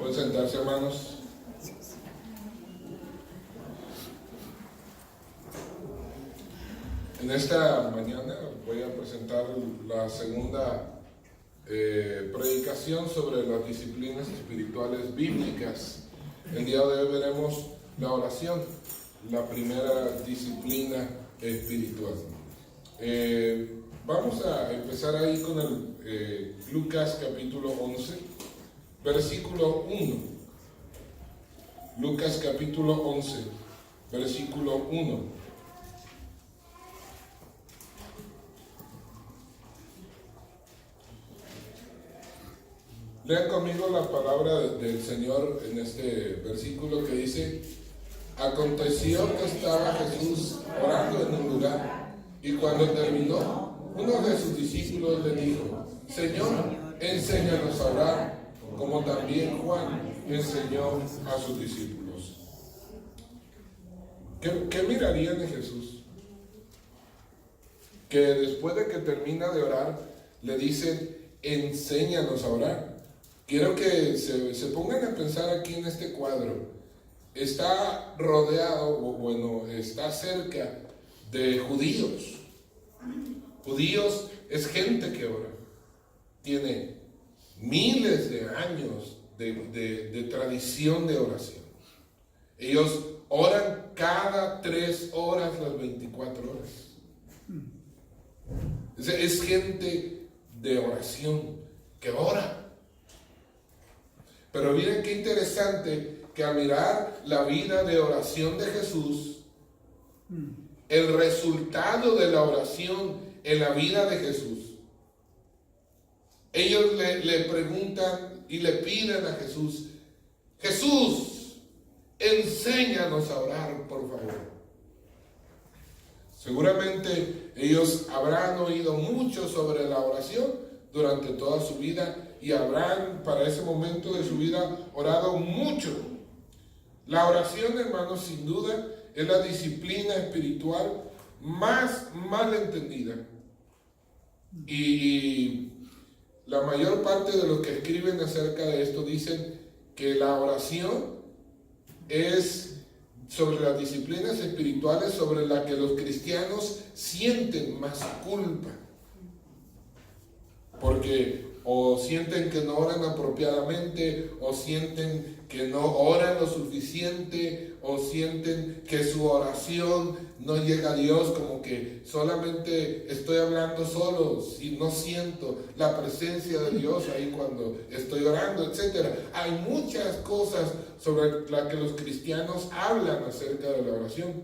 Pueden sentarse, hermanos. En esta mañana voy a presentar la segunda predicación sobre las disciplinas espirituales bíblicas. El día de hoy veremos la oración, la primera disciplina espiritual. Vamos a empezar ahí con el Lucas capítulo 11, versículo 1. Lucas capítulo 11, versículo 1. Lean conmigo la palabra del Señor en este versículo que dice: aconteció que estaba Jesús orando en un lugar, y cuando terminó, uno de sus discípulos le dijo: Señor, enséñanos a orar, como también Juan enseñó a sus discípulos. ¿Qué mirarían en Jesús? Que después de que termina de orar, le dicen: enséñanos a orar. Quiero que se pongan a pensar aquí en este cuadro. Está rodeado, está cerca de judíos. Judíos es gente que ora. Tiene miles de años de tradición de oración. Ellos oran cada 3 horas las 24 horas. Es gente de oración que ora. Pero miren qué interesante que al mirar la vida de oración de Jesús, el resultado de la oración en la vida de Jesús, ellos le preguntan y le piden a Jesús: Jesús, enséñanos a orar, por favor. Seguramente ellos habrán oído mucho sobre la oración durante toda su vida y habrán para ese momento de su vida orado mucho. La oración, hermanos, sin duda es la disciplina espiritual más mal entendida. Y la mayor parte de los que escriben acerca de esto dicen que la oración es sobre las disciplinas espirituales sobre las que los cristianos sienten más culpa. Porque o sienten que no oran apropiadamente, o sienten que no oran lo suficiente, o sienten que su oración no llega a Dios, como que solamente estoy hablando solo, y no siento la presencia de Dios ahí cuando estoy orando, etc. Hay muchas cosas sobre las que los cristianos hablan acerca de la oración.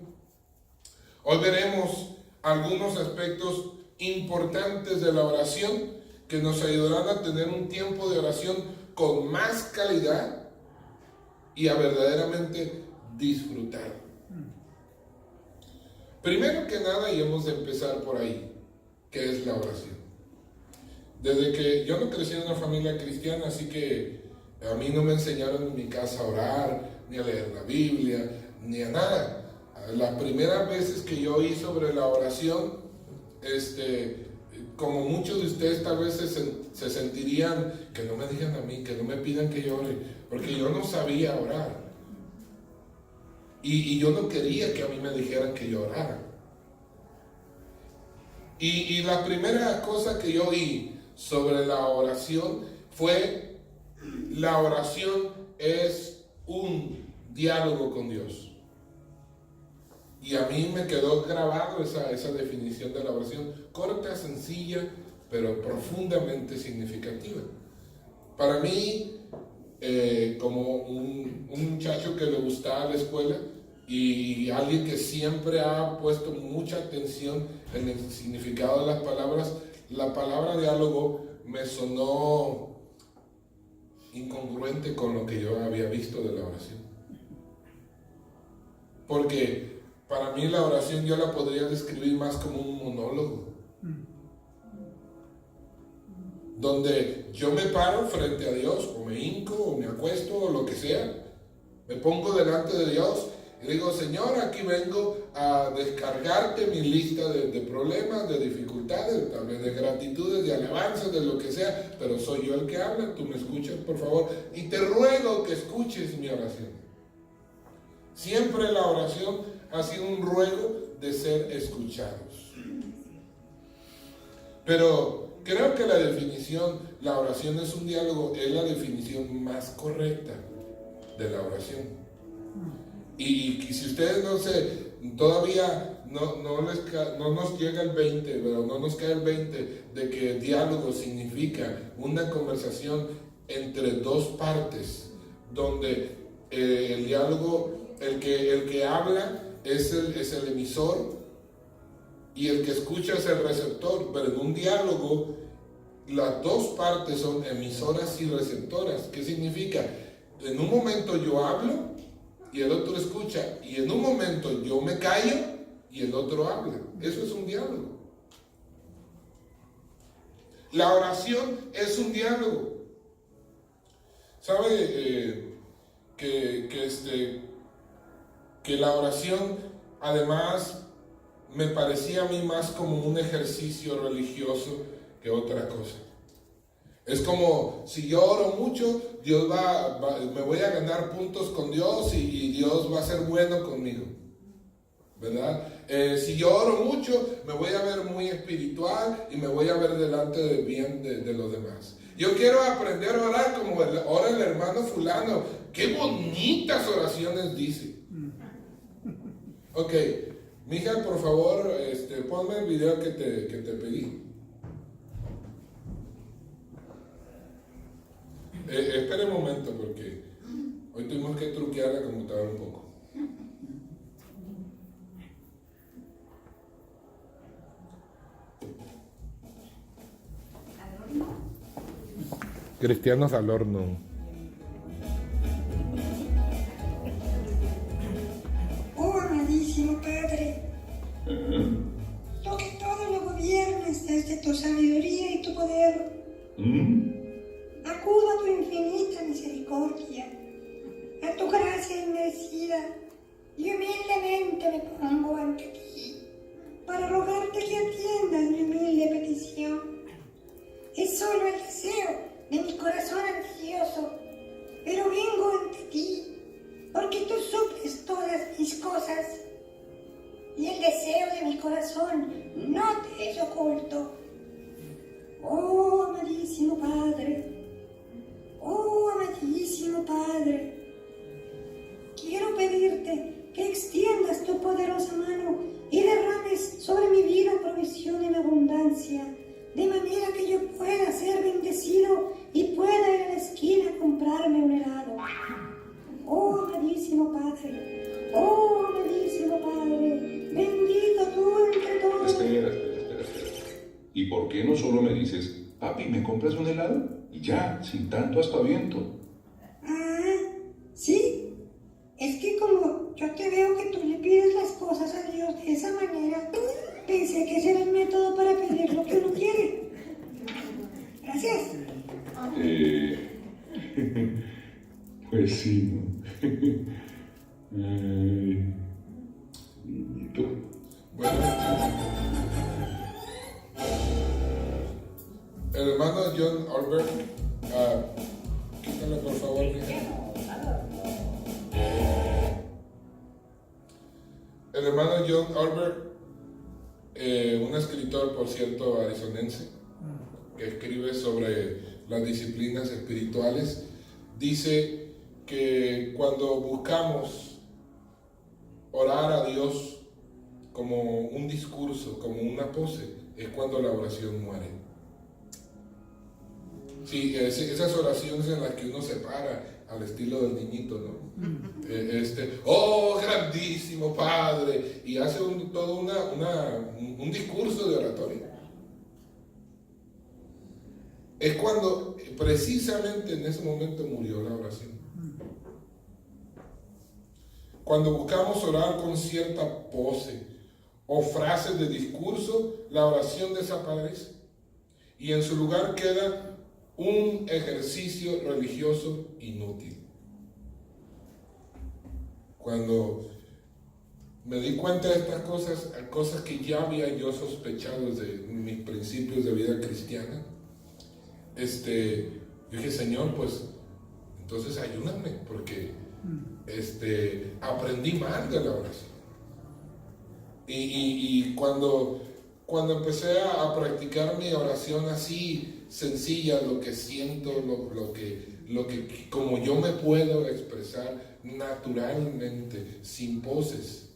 Hoy veremos algunos aspectos importantes de la oración que nos ayudarán a tener un tiempo de oración con más calidad y a verdaderamente disfrutar. Primero que nada, y hemos de empezar por ahí, ¿qué es la oración? Desde que yo no crecí en una familia cristiana, así que a mí no me enseñaron en mi casa a orar, ni a leer la Biblia, ni a nada. Las primeras veces que yo oí sobre la oración, como muchos de ustedes tal vez se sentirían, que no me digan a mí, que no me pidan que yo ore, porque yo no sabía orar. Y yo no quería que a mí me dijeran que yo orara. Y la primera cosa que yo oí sobre la oración fue: la oración es un diálogo con Dios. Y a mí me quedó grabado esa definición de la oración, corta, sencilla, pero profundamente significativa. Para mí, como un muchacho que le gustaba la escuela y alguien que siempre ha puesto mucha atención en el significado de las palabras, la palabra diálogo me sonó incongruente con lo que yo había visto de la oración. Porque para mí la oración yo la podría describir más como un monólogo, donde yo me paro frente a Dios, o me hinco, o me acuesto, o lo que sea, me pongo delante de Dios Y digo, Señor, aquí vengo a descargarte mi lista de problemas, de dificultades, tal vez de gratitudes, de alabanzas, de lo que sea, pero soy yo el que habla, tú me escuchas, por favor, y te ruego que escuches mi oración. Siempre la oración ha sido un ruego de ser escuchados. Pero creo que la definición, la oración es un diálogo, es la definición más correcta de la oración. Y si ustedes todavía no nos llega el 20, pero no nos cae el 20 de que el diálogo significa una conversación entre dos partes, donde el diálogo, el que habla es el emisor y el que escucha es el receptor, pero en un diálogo las dos partes son emisoras y receptoras. ¿Qué significa? En un momento yo hablo y el otro escucha, y en un momento yo me callo y el otro habla. Eso es un diálogo. La oración es un diálogo. ¿Sabe que la oración además me parecía a mí más como un ejercicio religioso que otra cosa? Es como, si yo oro mucho, Dios me voy a ganar puntos con Dios y Dios va a ser bueno conmigo, ¿verdad? Si yo oro mucho, me voy a ver muy espiritual y me voy a ver delante del bien de los demás. Yo quiero aprender a orar como ora el hermano fulano. ¡Qué bonitas oraciones dice! Ok, mija, por favor, ponme el video que te pedí. Espera un momento porque hoy tuvimos que truquear la computadora un poco. Cristianos al horno. Oh, amadísimo Padre, tú que todo lo gobiernas desde tu sabiduría y tu poder, acudo a tu infinita misericordia, a tu gracia inmerecida, y humildemente me pongo ante ti para rogarte que atiendas mi humilde petición. Es solo el deseo de mi corazón ansioso, pero vengo ante ti porque tú suples todas mis cosas, y el deseo de mi corazón no te es oculto. Oh, amadísimo Padre, oh, amadísimo Padre, quiero pedirte que extiendas tu poderosa mano y derrames sobre mi vida provisión en abundancia, de manera que yo pueda ser bendecido y pueda ir a la esquina a comprarme un helado. Oh, amadísimo Padre, oh, amadísimo Padre, bendito tú entre todos. Espera. ¿Y por qué no solo me dices, papi, ¿me compras un helado? Y ya, sin tanto aspaviento. Ah, sí, es que como yo te veo que tú le pides las cosas a Dios de esa manera, pensé que ese era el método para pedir lo que uno quiere. Gracias. Pues sí, ¿no? Ay, niñito. Bueno, el hermano John Albert, quítale por favor, mija. El hermano John Albert, un escritor, por cierto, arizonense, que escribe sobre las disciplinas espirituales, dice que cuando buscamos orar a Dios como un discurso, como una pose, es cuando la oración muere. Sí, esas oraciones en las que uno se para al estilo del niñito, ¿no? Oh, grandísimo Padre, y hace todo un discurso de oratoria. Es cuando precisamente en ese momento murió la oración. Cuando buscamos orar con cierta pose o frases de discurso, la oración desaparece y en su lugar queda un ejercicio religioso inútil. Cuando me di cuenta de estas cosas que ya había yo sospechado de mis principios de vida cristiana. Yo dije, Señor, pues entonces ayúdame, porque aprendí mal de la oración. Y cuando empecé a practicar mi oración así sencilla, lo que siento, lo que como yo me puedo expresar naturalmente, sin poses.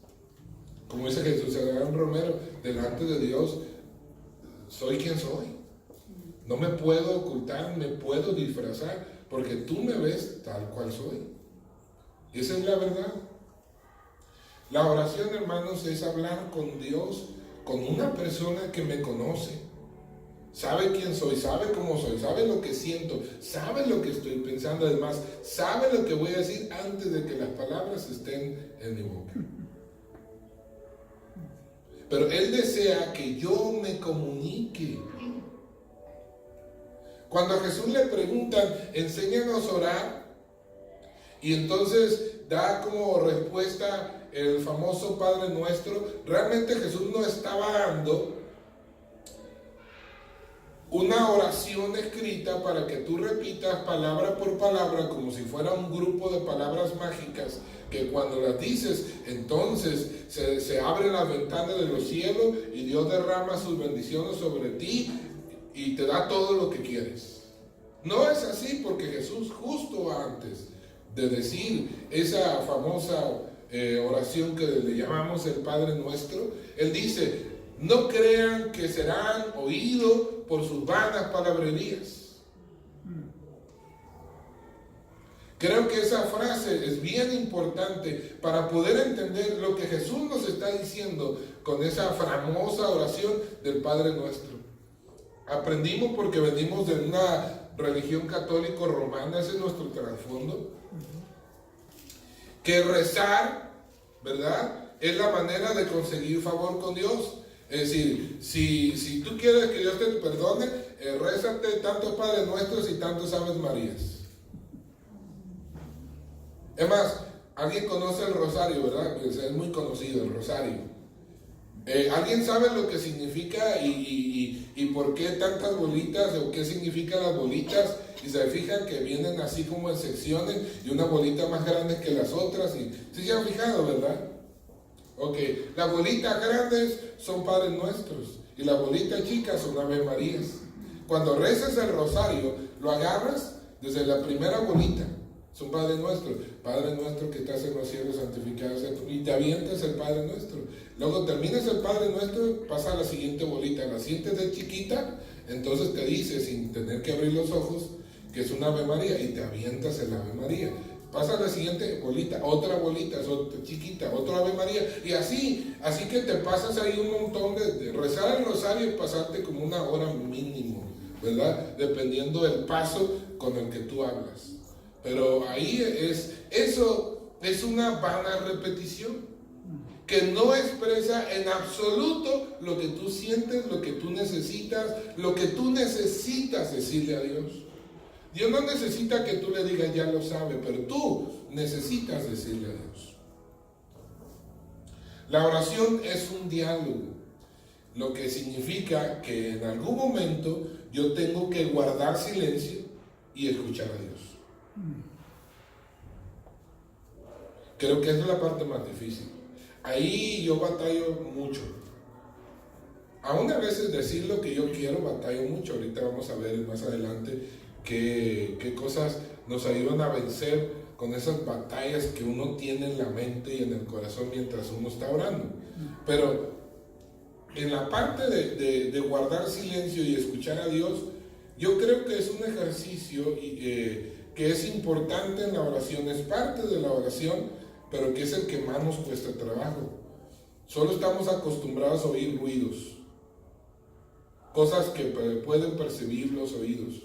Como dice Jesús Adán Romero, delante de Dios soy quien soy. No me puedo ocultar, me puedo disfrazar, porque tú me ves tal cual soy. Y esa es la verdad. La oración, hermanos, es hablar con Dios, con una persona que me conoce. Sabe quién soy, sabe cómo soy, sabe lo que siento, sabe lo que estoy pensando. Además, sabe lo que voy a decir antes de que las palabras estén en mi boca. Pero Él desea que yo me comunique. Cuando a Jesús le preguntan, enséñanos a orar, y entonces da como respuesta el famoso Padre Nuestro, realmente Jesús no estaba dando una oración escrita para que tú repitas palabra por palabra como si fuera un grupo de palabras mágicas que cuando las dices, entonces se abren las ventanas de los cielos y Dios derrama sus bendiciones sobre ti y te da todo lo que quieres. No es así, porque Jesús, justo antes de decir esa famosa oración que le llamamos el Padre Nuestro, Él dice, no crean que serán oídos por sus vanas palabrerías. Creo que esa frase es bien importante para poder entender lo que Jesús nos está diciendo con esa famosa oración del Padre Nuestro. Aprendimos porque venimos de una religión católico romana, ese es nuestro trasfondo, que rezar, ¿verdad?, es la manera de conseguir favor con Dios. Es decir, si tú quieres que Dios te perdone, rézate tantos Padres Nuestros y tantos Aves Marías. Es más, alguien conoce el rosario, ¿verdad? Es muy conocido el rosario. ¿Alguien sabe lo que significa y por qué tantas bolitas o qué significan las bolitas? Y se fijan que vienen así como en secciones y una bolita más grande que las otras. Y sí se han fijado, ¿verdad? Ok, las bolitas grandes son Padres Nuestros y las bolitas chicas son Ave Marías. Cuando rezas el rosario, lo agarras desde la primera bolita, son Padre Nuestro. Padre Nuestro que estás en los cielos, santificado sea tu nombre, y te avientas el Padre Nuestro. Luego terminas el Padre Nuestro, pasa a la siguiente bolita, la sientes de chiquita, entonces te dice, sin tener que abrir los ojos, que es una Ave María, y te avientas el Ave María. Pasa a la siguiente bolita, otra chiquita, otra Ave María, y así que te pasas ahí un montón de rezar el rosario y pasarte como una hora mínimo, ¿verdad? Dependiendo del paso con el que tú hablas. Pero ahí eso es una vana repetición que no expresa en absoluto lo que tú sientes, lo que tú necesitas decirle a Dios. Dios no necesita que tú le digas ya lo sabe, pero tú necesitas decirle a Dios. La oración es un diálogo, lo que significa que en algún momento yo tengo que guardar silencio y escuchar a Dios. Creo que esa es la parte más difícil. Ahí yo batallo mucho. Aún a veces decir lo que yo quiero batallo mucho. Ahorita vamos a ver más adelante qué cosas nos ayudan a vencer con esas batallas que uno tiene en la mente y en el corazón mientras uno está orando. Pero en la parte de guardar silencio y escuchar a Dios, yo creo que es un ejercicio que es importante en la oración, es parte de la oración, pero que es el que más nos cuesta trabajo. Solo estamos acostumbrados a oír ruidos, cosas que pueden percibir los oídos.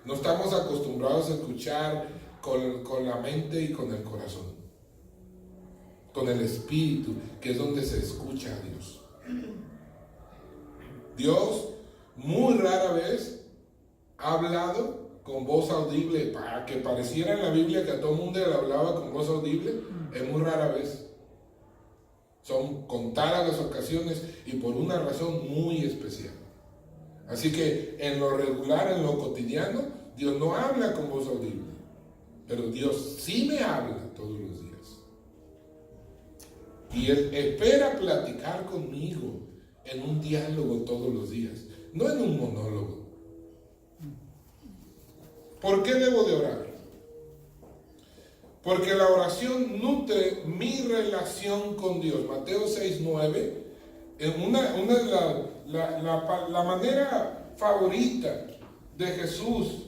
No estamos acostumbrados a escuchar con la mente y con el corazón, con el espíritu, que es donde se escucha a Dios. Dios muy rara vez ha hablado con voz audible, para que pareciera en la Biblia que a todo el mundo le hablaba con voz audible, es muy rara vez. Son contadas las ocasiones y por una razón muy especial. Así que en lo regular, en lo cotidiano, Dios no habla con voz audible, pero Dios sí me habla todos los días. Y Él espera platicar conmigo en un diálogo todos los días, no en un monólogo. ¿Por qué debo de orar? Porque la oración nutre mi relación con Dios. Mateo 6:9, la manera favorita de Jesús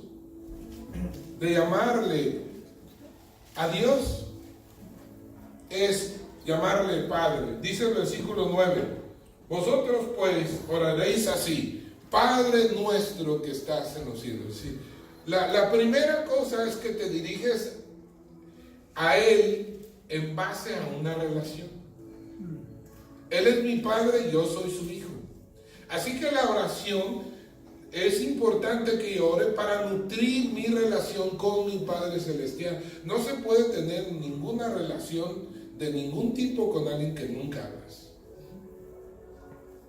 de llamarle a Dios es llamarle Padre. Dice el versículo 9: vosotros pues oraréis así: Padre nuestro que estás en los cielos. ¿Sí? La primera cosa es que te diriges a Él en base a una relación. Él es mi Padre y yo soy su Hijo. Así que la oración es importante que yo ore para nutrir mi relación con mi Padre Celestial. No se puede tener ninguna relación de ningún tipo con alguien que nunca hablas.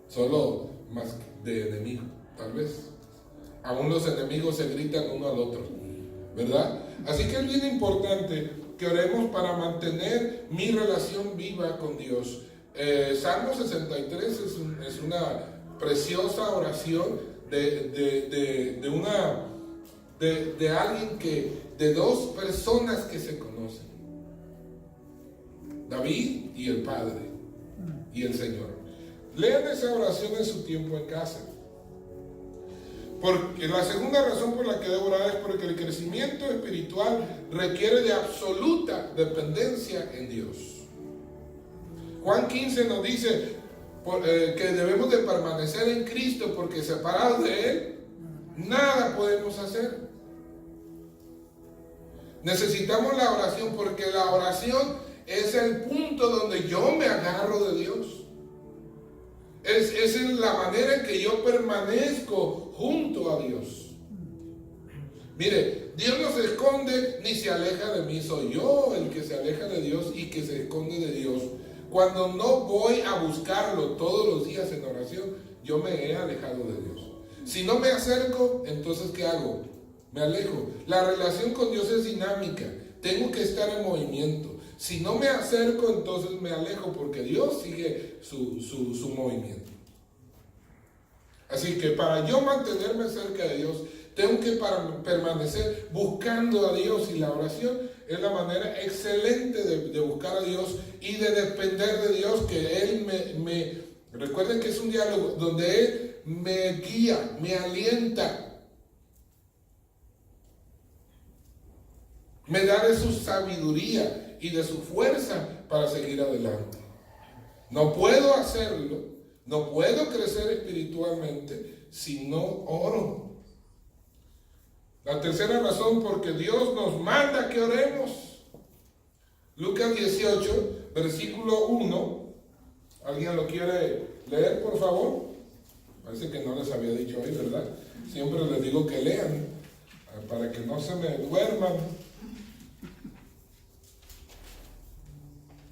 Solo más de enemigo, tal vez. Aún los enemigos se gritan uno al otro, ¿verdad? Así que es bien importante que oremos para mantener mi relación viva con Dios. Salmo 63 es una preciosa oración de alguien de dos personas que se conocen: David y el Padre y el Señor. Lean esa oración en su tiempo en casa. Porque la segunda razón por la que debo orar es porque el crecimiento espiritual requiere de absoluta dependencia en Dios. Juan 15 nos dice que debemos de permanecer en Cristo, porque separados de Él nada podemos hacer. Necesitamos la oración, porque la oración es el punto donde yo me agarro de Dios. Es la manera en que yo permanezco junto a Dios. Mire, Dios no se esconde ni se aleja de mí. Soy yo el que se aleja de Dios y que se esconde de Dios. Cuando no voy a buscarlo todos los días en oración, yo me he alejado de Dios. Si no me acerco, entonces ¿qué hago? Me alejo. La relación con Dios es dinámica. Tengo que estar en movimiento. Si no me acerco, entonces me alejo, porque Dios sigue su movimiento. Así que para yo mantenerme cerca de Dios, tengo que permanecer buscando a Dios, y la oración es la manera excelente de buscar a Dios y de depender de Dios, que Él recuerden que es un diálogo donde Él me guía, me alienta, me da de su sabiduría y de su fuerza para seguir adelante. No puedo hacerlo, no puedo crecer espiritualmente si no oro. La tercera razón, porque Dios nos manda que oremos. Lucas 18, versículo 1. ¿Alguien lo quiere leer, por favor? Parece que no les había dicho hoy, ¿verdad? Siempre les digo que lean, para que no se me duerman.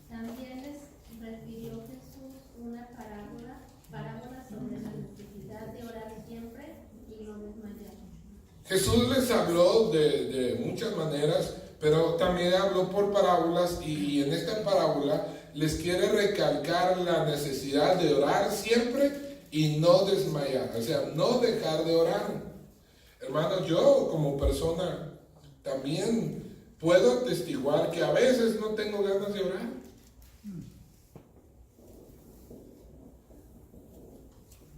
También les refirió Jesús una parábola sobre la necesidad de orar siempre y no desmayar. Jesús les habló de muchas maneras, pero también habló por parábolas, y en esta parábola les quiere recalcar la necesidad de orar siempre y no desmayar, o sea, no dejar de orar. Hermanos, yo como persona también puedo atestiguar que a veces no tengo ganas de orar.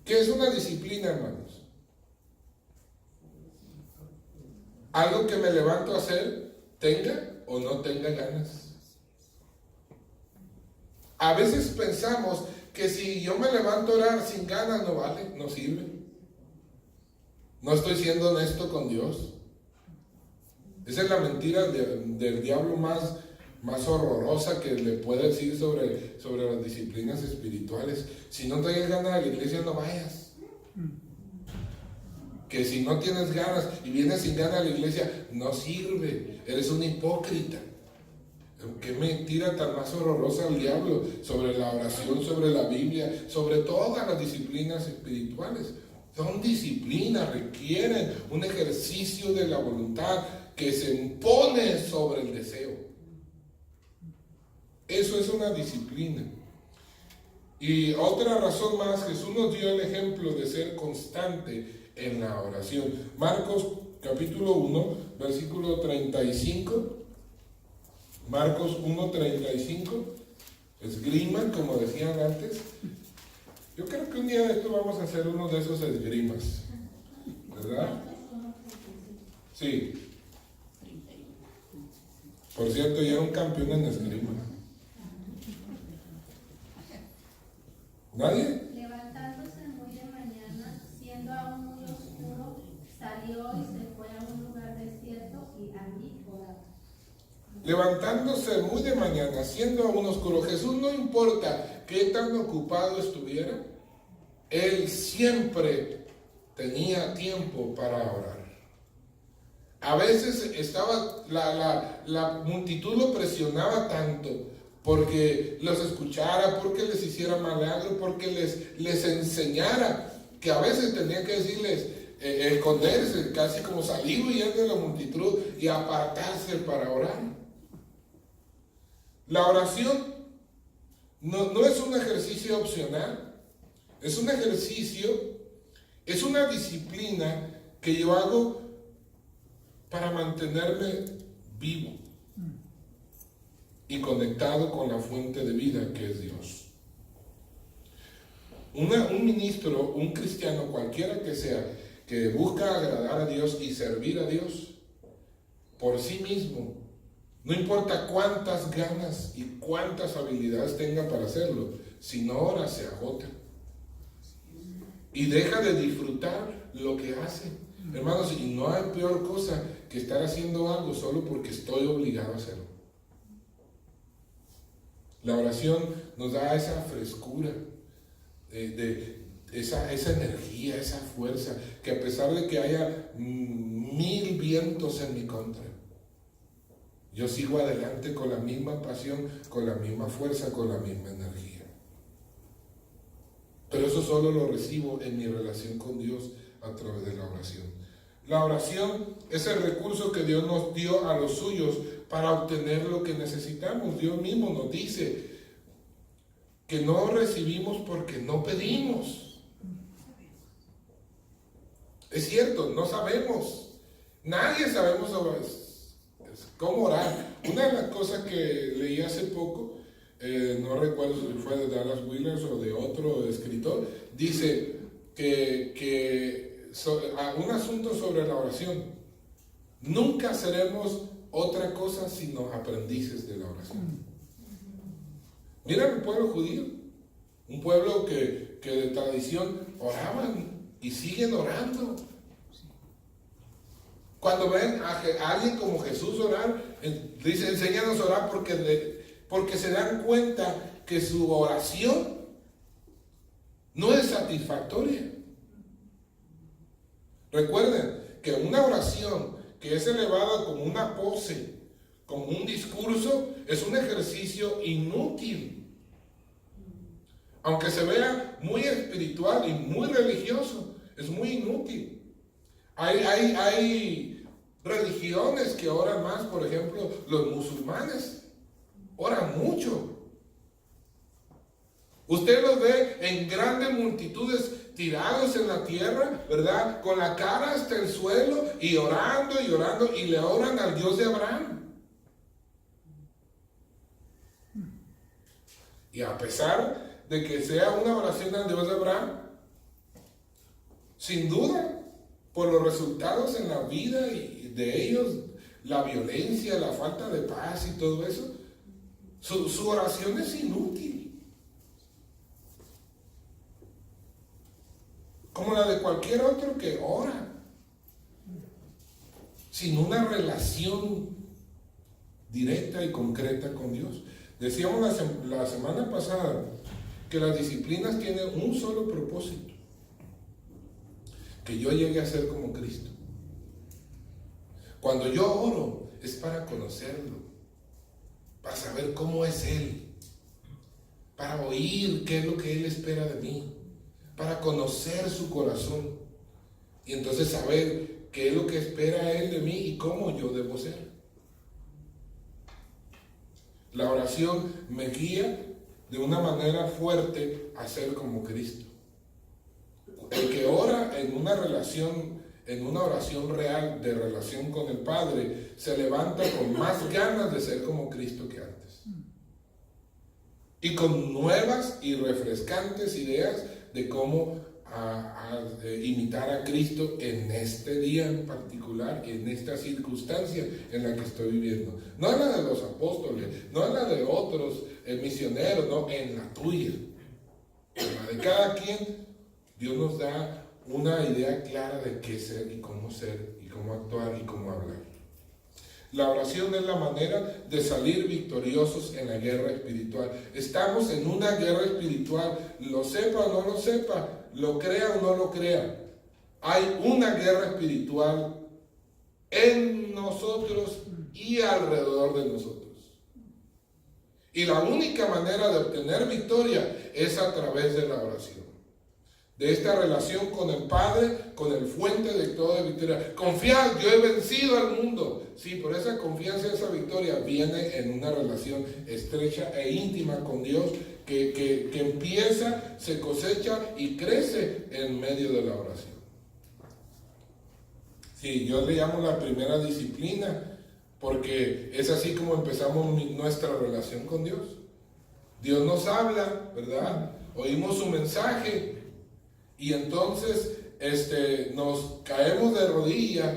¿Qué es una disciplina, hermanos? Algo que me levanto a hacer, tenga o no tenga ganas. A veces pensamos que si yo me levanto a orar sin ganas, no vale, no sirve. No estoy siendo honesto con Dios. Esa es la mentira del diablo más horrorosa que le puede decir sobre las disciplinas espirituales. Si no tienes ganas de la iglesia, no vayas. Que si no tienes ganas y vienes sin ganas a la iglesia, no sirve. Eres un hipócrita. Qué mentira tan más horrorosa el diablo sobre la oración, sobre la Biblia, sobre todas las disciplinas espirituales. Son disciplinas, requieren un ejercicio de la voluntad que se impone sobre el deseo. Eso es una disciplina. Y otra razón más, Jesús nos dio el ejemplo de ser constante en la oración. Marcos capítulo 1, versículo 35. Marcos 1:35, esgrima, como decían antes. Yo creo que un día de esto vamos a hacer uno de esos esgrimas, ¿verdad? Sí. Por cierto, ya era un campeón en esgrima. ¿Nadie? Levantándose muy de mañana, siendo aún muy oscuro, salió y se fue a un lugar desierto y allí oraba. Levantándose muy de mañana, siendo aún oscuro. Jesús, no importa qué tan ocupado estuviera, Él siempre tenía tiempo para orar. A veces estaba, la multitud lo presionaba tanto porque los escuchara, porque les hiciera milagro, porque les enseñara, que a veces tenía que decirles, esconderse, casi como salir huyendo de la multitud y apartarse para orar. La oración no es un ejercicio opcional, es un ejercicio, es una disciplina que yo hago para mantenerme vivo y conectado con la fuente de vida que es Dios. Un ministro, un cristiano, cualquiera que sea, que busca agradar a Dios y servir a Dios por sí mismo, no importa cuántas ganas y cuántas habilidades tenga para hacerlo, si no ora se agota y deja de disfrutar lo que hace. Hermanos, y no hay peor cosa que estar haciendo algo solo porque estoy obligado a hacerlo. La oración nos da esa frescura, esa energía, esa fuerza, que a pesar de que haya 1000 vientos en mi contra, yo sigo adelante con la misma pasión, con la misma fuerza, con la misma energía. Pero eso solo lo recibo en mi relación con Dios a través de la oración. La oración es el recurso que Dios nos dio a los suyos para obtener lo que necesitamos. Dios mismo nos dice que no recibimos porque no pedimos. Es cierto, no sabemos. Nadie sabemos cómo orar. Una de las cosas que leí hace poco, no recuerdo si fue de Dallas Willard o de otro escritor, dice que un asunto sobre la oración: nunca seremos otra cosa sino aprendices de la oración. Mira el pueblo judío, un pueblo que de tradición oraban y siguen orando. Cuando ven a alguien como Jesús orar, dice, enséñanos a orar, porque se dan cuenta que su oración no es satisfactoria. Recuerden que una oración que es elevada como una pose, como un discurso, es un ejercicio inútil. Aunque se vea muy espiritual y muy religioso, es muy inútil. Hay religiones que oran más, por ejemplo, los musulmanes oran mucho. Usted los ve en grandes multitudes tirados en la tierra, ¿verdad? Con la cara hasta el suelo y orando, y le oran al Dios de Abraham. Y a pesar de que sea una oración al Dios de Abraham, sin duda, por los resultados en la vida de ellos, la violencia, la falta de paz y todo eso, su oración es inútil. Como la de cualquier otro que ora, sin una relación directa y concreta con Dios. Decíamos la semana pasada que las disciplinas tienen un solo propósito: que yo llegue a ser como Cristo. Cuando yo oro es para conocerlo, para saber cómo es Él, para oír qué es lo que Él espera de mí, para conocer su corazón y entonces saber qué es lo que espera Él de mí y cómo yo debo ser. La oración me guía de una manera fuerte a ser como Cristo. El que ora en una oración real de relación con el Padre, se levanta con más ganas de ser como Cristo que antes. Y con nuevas y refrescantes ideas de cómo imitar a Cristo en este día en particular, en esta circunstancia en la que estoy viviendo. No en la de los apóstoles, no en la de otros misioneros, no, en la tuya. En la de cada quien, Dios nos da una idea clara de qué ser y cómo actuar y cómo hablar. La oración es la manera de salir victoriosos en la guerra espiritual. Estamos en una guerra espiritual, lo sepa o no lo sepa, lo crea o no lo crea. Hay una guerra espiritual en nosotros y alrededor de nosotros. Y la única manera de obtener victoria es a través de la oración. De esta relación con el Padre, con el fuente de toda victoria. Confiad, yo he vencido al mundo. Sí, por esa confianza, esa victoria viene en una relación estrecha e íntima con Dios que empieza, se cosecha y crece en medio de la oración. Sí, yo le llamo la primera disciplina porque es así como empezamos nuestra relación con Dios. Dios nos habla, ¿verdad? Oímos su mensaje. Y entonces nos caemos de rodillas,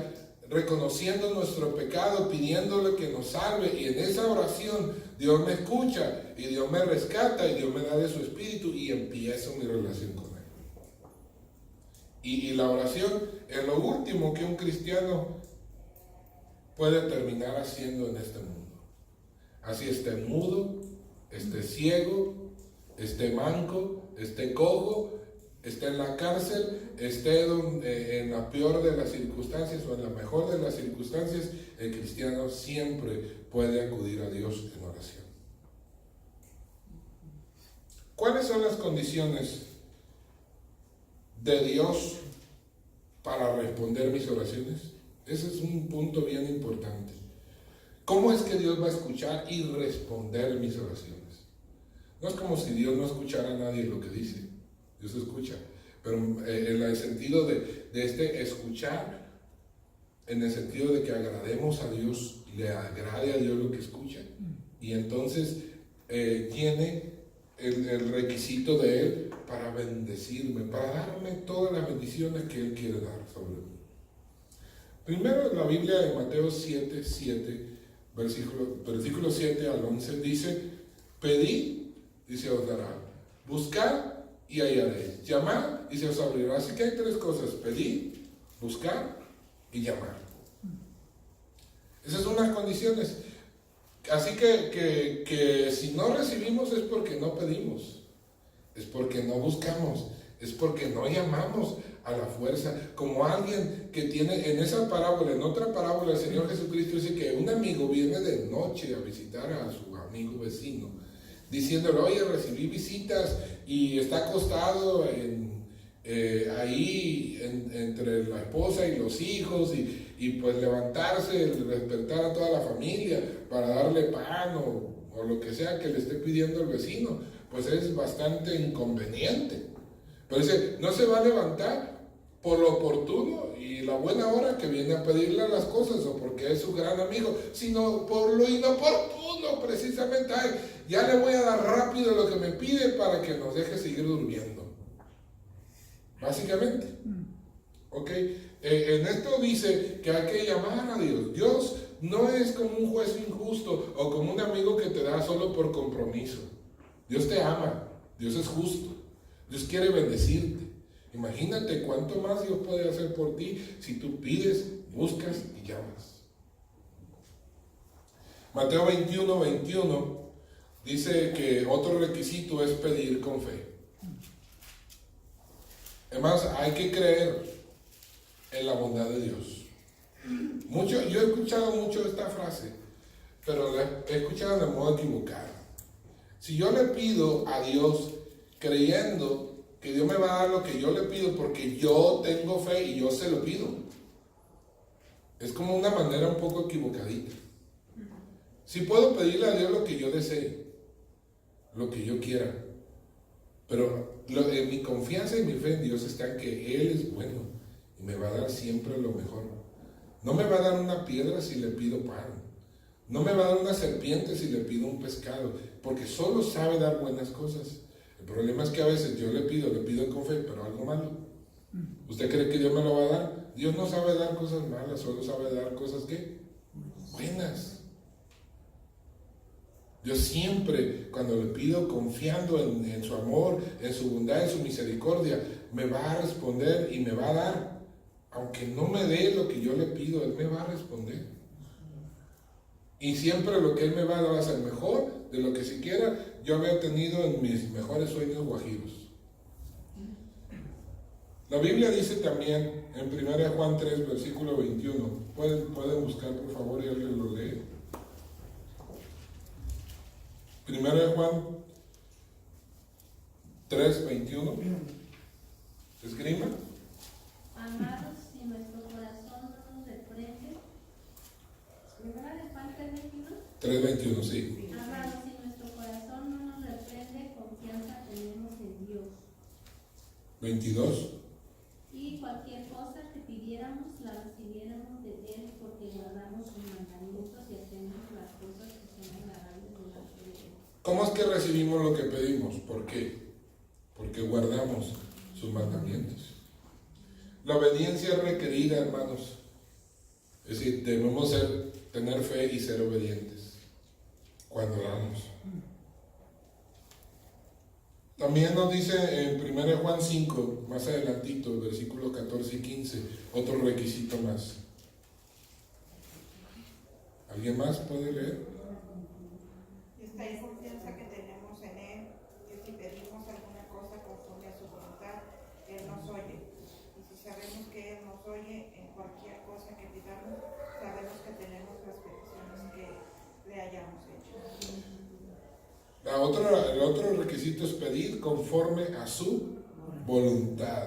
reconociendo nuestro pecado, pidiéndole que nos salve. Y en esa oración Dios me escucha, y Dios me rescata, y Dios me da de su espíritu, y empiezo mi relación con Él. Y la oración es lo último que un cristiano puede terminar haciendo en este mundo. Así esté mudo, esté ciego, esté manco, esté cojo, esté en la cárcel, esté en la peor de las circunstancias o en la mejor de las circunstancias, el cristiano siempre puede acudir a Dios en oración. ¿Cuáles son las condiciones de Dios para responder mis oraciones? Ese es un punto bien importante. ¿Cómo es que Dios va a escuchar y responder mis oraciones? No es como si Dios no escuchara a nadie lo que dice. Dios escucha, pero en el sentido de escuchar, en el sentido de que agrademos a Dios, le agrade a Dios lo que escucha, y entonces tiene el requisito de Él para bendecirme, para darme todas las bendiciones que Él quiere dar sobre mí. Primero, la Biblia de Mateo 7, versículo 7 al 11 dice: pedid y se os dará, buscad y hallaréis, llamad y se os abrirá. Así que hay tres cosas: pedir, buscar y llamar. Esas son las condiciones. Así que si no recibimos es porque no pedimos, es porque no buscamos, es porque no llamamos a la fuerza. Como alguien que tiene en esa parábola, en otra parábola, el Señor Jesucristo dice que un amigo viene de noche a visitar a su amigo vecino, diciéndole: oye, recibí visitas y está acostado ahí entre la esposa y los hijos, y pues levantarse, despertar a toda la familia para darle pan o lo que sea que le esté pidiendo el vecino, pues es bastante inconveniente. Pero dice, no se va a levantar por lo oportuno y la buena hora que viene a pedirle las cosas, o porque es su gran amigo, sino por lo inoportuno, precisamente. Ay, ya le voy a dar rápido lo que me pide para que nos deje seguir durmiendo. Básicamente. ¿Ok? En esto dice que hay que llamar a Dios. Dios no es como un juez injusto o como un amigo que te da solo por compromiso. Dios te ama, Dios es justo, Dios quiere bendecirte. Imagínate cuánto más Dios puede hacer por ti si tú pides, buscas y llamas. Mateo 21 dice que otro requisito es pedir con fe. Además, hay que creer en la bondad de Dios. Yo he escuchado mucho esta frase: pero la he escuchado de modo equivocado. Si yo le pido a Dios creyendo que Dios me va a dar lo que yo le pido porque yo tengo fe y yo se lo pido, es como una manera un poco equivocadita. Si puedo pedirle a Dios lo que yo desee, lo que yo quiera, pero mi confianza y mi fe en Dios está en que Él es bueno y me va a dar siempre lo mejor. No me va a dar una piedra si le pido pan. No me va a dar una serpiente si le pido un pescado, porque solo sabe dar buenas cosas. El problema es que a veces yo le pido con fe, pero algo malo. ¿Usted cree que Dios me lo va a dar? Dios no sabe dar cosas malas, solo sabe dar cosas ¿qué? Buenas. Yo siempre, cuando le pido confiando en su amor, en su bondad, en su misericordia, me va a responder y me va a dar. Aunque no me dé lo que yo le pido, Él me va a responder. Y siempre lo que Él me va a dar va a ser mejor de lo que siquiera yo había tenido en mis mejores sueños guajiros. La Biblia dice también en 1 Juan 3, versículo 21. Pueden buscar por favor y alguien lo lee. 1 Juan 3, 21. Esgrima. Amados, si nuestro corazón no nos reprende, ¿verdad? ¿De Juan 3:21? 3:21, sí. Amados, si nuestro corazón no nos reprende, confianza tenemos en Dios. 22. Y cualquier cosa que pidiéramos, la recibiéramos de Él, porque guardamos sus mandamientos y hacemos las cosas que son agradables delante de Él. ¿Cómo es que recibimos lo que pedimos? ¿Por qué? Porque guardamos sus mandamientos. La obediencia es requerida, hermanos. Es decir, debemos tener fe y ser obedientes cuando oramos. También nos dice en 1 Juan 5, más adelantito, versículos 14 y 15, otro requisito más. ¿Alguien más puede leer? Esta confianza que tenemos en Él, que si pedimos alguna cosa conforme a su voluntad, Él nos oye. Y si sabemos que Él nos oye en cualquier cosa que pidamos, sabemos que tenemos las peticiones que le hayamos hecho. El otro requisito es pedir conforme a su voluntad.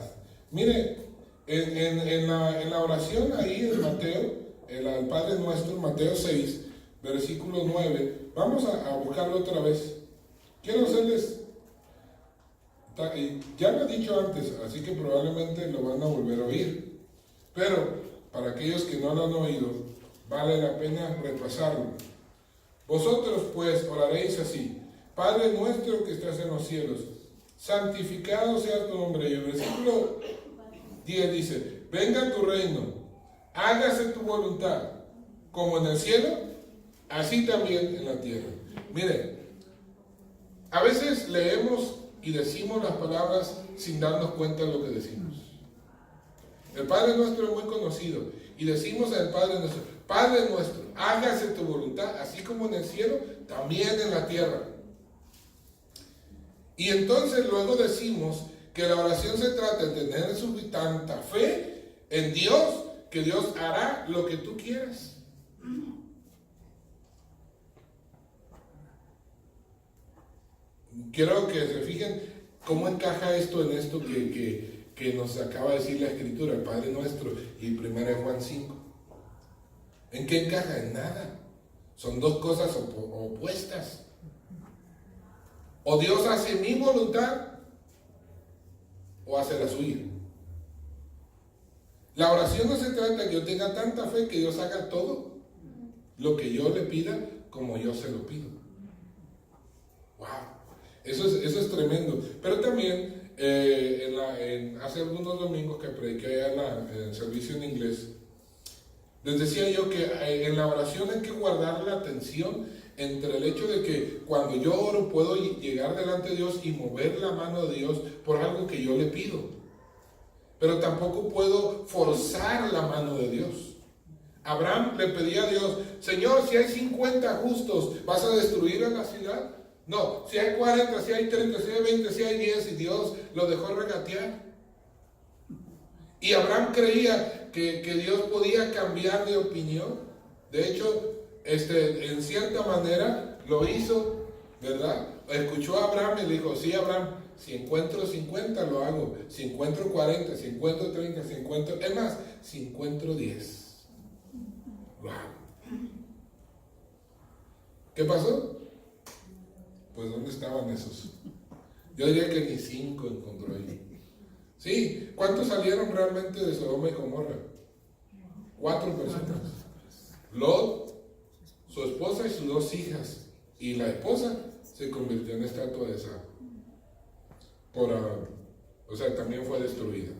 Mire, en la oración ahí en Mateo, el Padre Nuestro, Mateo 6, versículo 9, vamos a buscarlo otra vez. Quiero hacerles, ya lo he dicho antes, así que probablemente lo van a volver a oír, pero para aquellos que no lo han oído, vale la pena repasarlo. Vosotros pues oraréis así: Padre nuestro que estás en los cielos, santificado sea tu nombre. Y el versículo 10 dice: venga tu reino, hágase tu voluntad, como en el cielo, así también en la tierra. Mire, a veces leemos y decimos las palabras sin darnos cuenta de lo que decimos. El Padre Nuestro es muy conocido y decimos al Padre Nuestro: Padre nuestro, hágase tu voluntad, así como en el cielo, también en la tierra. Y entonces luego decimos que la oración se trata de tener tanta fe en Dios, que Dios hará lo que tú quieras. Quiero que se fijen cómo encaja esto en esto que nos acaba de decir la Escritura, el Padre Nuestro y 1 Juan 5. ¿En qué encaja? En nada. Son dos cosas opuestas. O Dios hace mi voluntad o hace la suya. La oración no se trata de que yo tenga tanta fe que Dios haga todo lo que yo le pida como yo se lo pido. Wow, eso es tremendo. Pero también hace algunos domingos que prediqué en el servicio en inglés, les decía yo que en la oración hay que guardar la atención entre el hecho de que cuando yo oro puedo llegar delante de Dios y mover la mano de Dios por algo que yo le pido, pero tampoco puedo forzar la mano de Dios. Abraham le pedía a Dios: Señor, si hay 50 justos, ¿vas a destruir a la ciudad? No, si hay 40, si hay 30, si hay 20, si hay 10, y Dios lo dejó regatear. Y Abraham creía que Dios podía cambiar de opinión. De hecho, en cierta manera lo hizo, ¿verdad? Escuchó a Abraham y le dijo, sí, Abraham, si encuentro 50 lo hago, si encuentro 40, si encuentro 30, si encuentro, es más, si encuentro 10, lo hago. ¿Qué pasó? Pues ¿dónde estaban esos? Yo diría que ni 5 encontró él. Sí, ¿cuántos salieron realmente de Sodoma y Gomorra? 4 personas. Lot, su esposa y sus 2 hijas. Y la esposa se convirtió en estatua de sal. O sea, también fue destruida.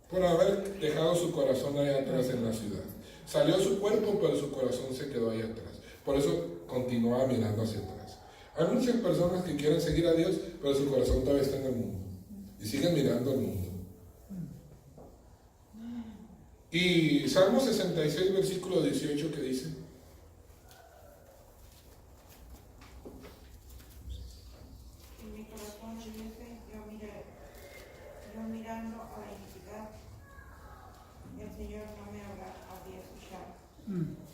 Por haber dejado su corazón ahí atrás en la ciudad. Salió su cuerpo, pero su corazón se quedó ahí atrás. Por eso continuaba mirando hacia atrás. Hay muchas personas que quieren seguir a Dios, pero su corazón todavía está en el mundo. Y siguen mirando al mundo. Y Salmo 66, versículo 18, que dice: En mi corazón hubiese yo mirando a la iniquidad, el Señor no me habría escuchado.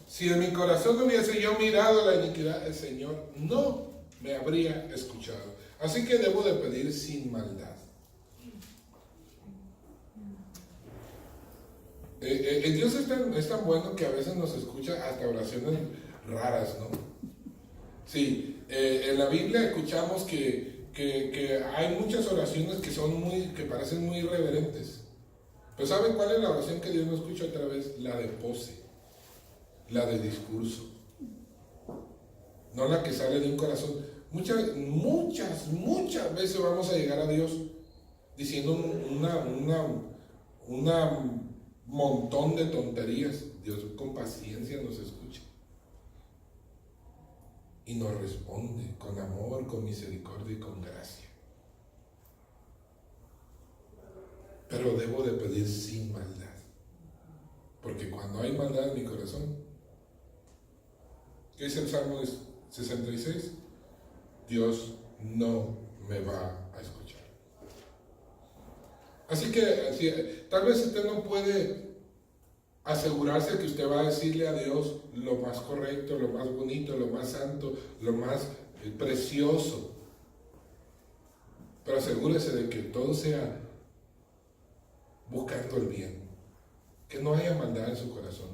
Si en mi corazón hubiese yo mirado la iniquidad, el Señor no me habría escuchado. Así que debo de pedir sin maldad. Dios es tan bueno que a veces nos escucha hasta oraciones raras, ¿no? Sí, en la Biblia escuchamos que hay muchas oraciones que parecen muy irreverentes. Pero ¿saben cuál es la oración que Dios no escucha otra vez? La de pose, la de discurso, no la que sale de un corazón. Muchas veces vamos a llegar a Dios diciendo un montón de tonterías. Dios con paciencia nos escucha y nos responde con amor, con misericordia y con gracia. Pero debo de pedir sin maldad, porque cuando hay maldad en mi corazón, ¿qué dice el Salmo 66? Dios no me va a escuchar. Así que tal vez usted no puede asegurarse que usted va a decirle a Dios lo más correcto, lo más bonito, lo más santo, lo más precioso. Pero asegúrese de que todo sea buscando el bien, que no haya maldad en su corazón,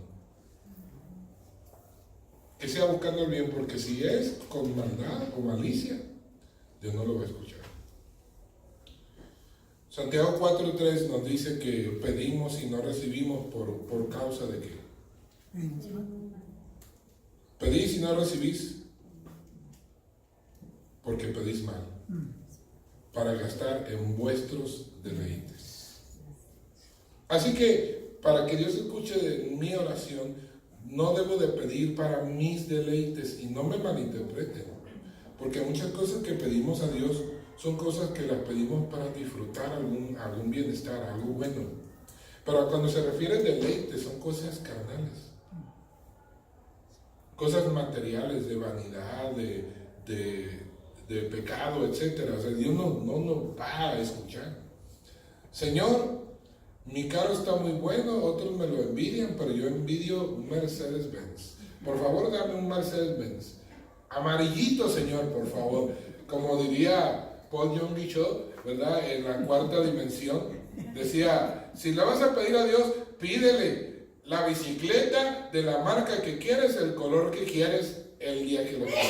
que sea buscando el bien, porque si es con maldad o malicia, Dios no lo va a escuchar. Santiago 4:3 nos dice que pedimos y no recibimos por causa de qué. Pedís y no recibís porque pedís mal, para gastar en vuestros deleites. Así que para que Dios escuche mi oración, no debo de pedir para mis deleites, y no me malinterpreten, porque muchas cosas que pedimos a Dios son cosas que las pedimos para disfrutar algún bienestar, algo bueno. Pero cuando se refiere a deleites, son cosas carnales, cosas materiales, de vanidad, de pecado, etc. O sea, Dios no nos va a escuchar. Señor, mi carro está muy bueno, otros me lo envidian, pero yo envidio un Mercedes-Benz. Por favor, dame un Mercedes-Benz. Amarillito, Señor, por favor. Como diría Paul Young Guichot, ¿verdad? En la cuarta dimensión, decía: si le vas a pedir a Dios, pídele la bicicleta de la marca que quieres, el color que quieres, el día que lo quieras.